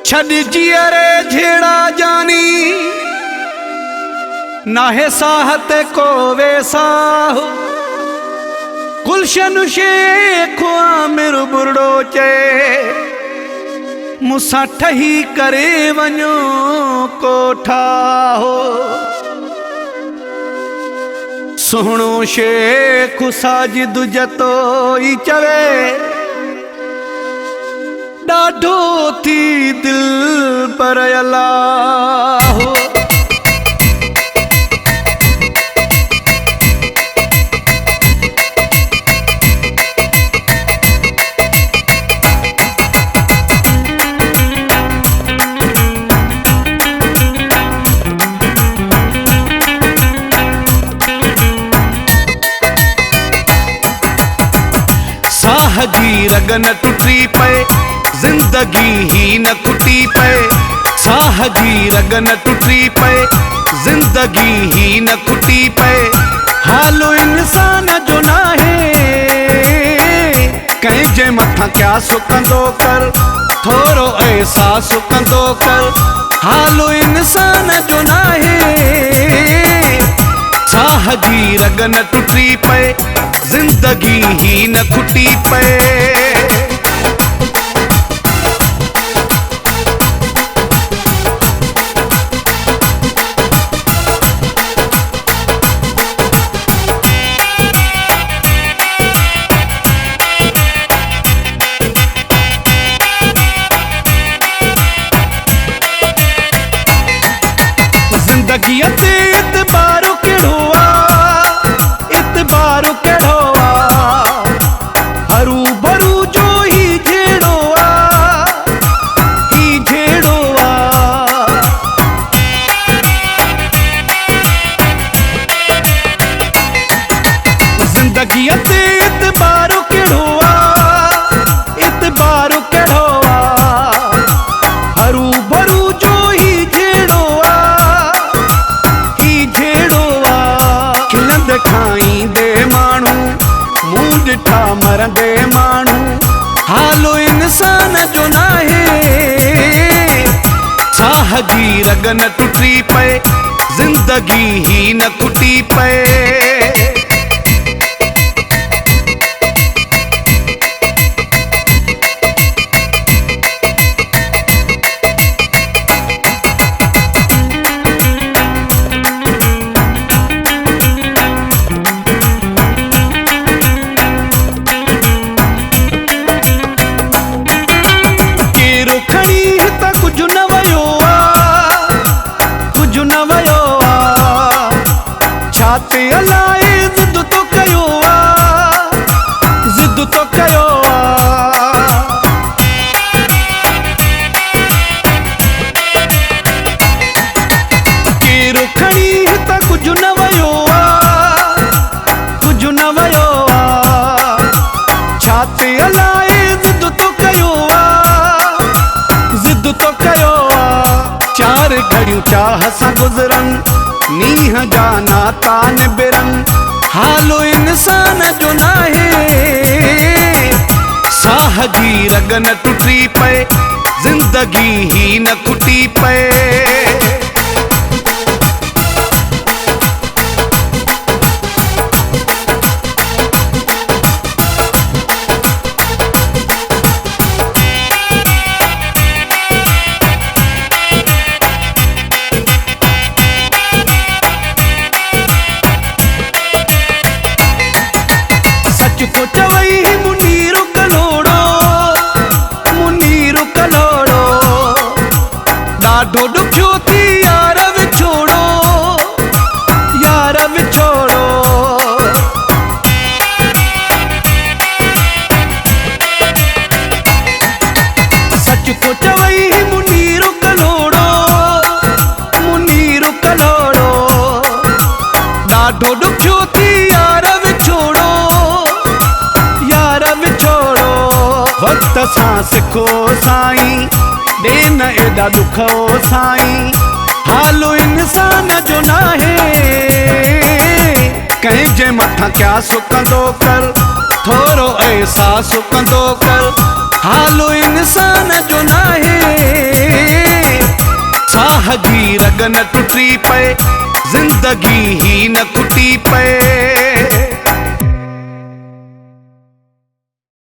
छड़ जियरे झेड़ा जानी नाहे साहत को वेसाहु गुलशन शेख आमिर बुरड़ो चे मुसा ठही करे वञो कोठा हो सुहणो शेख साजिद जतो ई चवे डाढो थी दिल पर अल्लाह हो साह जी रग न टुटी पए जिंदगी ही न खुटी पए साह जी रग न टुटी पए जिंदगी ही न खुटी पए हालो इंसान जो ना है कहीं जे मथा क्या सुकंदो कर थोरो एहसास सुकंदो कर हालो इंसान जो ना है साह जी रग न टुटी पए जिंदगी ही न खुटी पए जिंदगी ते इतबारो केड़ोआ इतबारो केड़ोआ हरू भरू जो ही झेड़ोआ जिंदगी ते इतबारो केड़ोआ इतबारो केड़ोआ हरू भरू जो ही झेड़ोआ खाई दे मानू मुंह डिठा मरंदे मानू हालो इंसान जो ना है साह जी रग न टुटी पए जिंदगी ही न खुटी पए छाते अलाए जिद तो कयो जिद तो कयो केरो खड़ी त कुछ न वयो कुछ न वयो छाते अलाए जिद तो कयो जिद तो कयो चार घड़ियों चाह सा गुजरन नीह जाना तान बिरंग हालो इंसान जो ना है साह जी रग न टुटी पए जिंदगी ही न खुटी पए को चवई मुनीरो कलोड़ो ॾाढो ॾुखियो थी यार विछोड़ो सच को चवई मुनीरो कलोड़ो ॾाढो ॾुखियो थी यार वक्त सां सिखो साईं ॾे न एॾा दुख ओ साईं हालो इंसान जो ना है कहीं जे मथा क्या सुकंदो कर थोरो एहसास सुकंदो कर हालो इंसान जो ना है। साह जी रग न टुटी पए, जिंदगी ही न खुटी पए।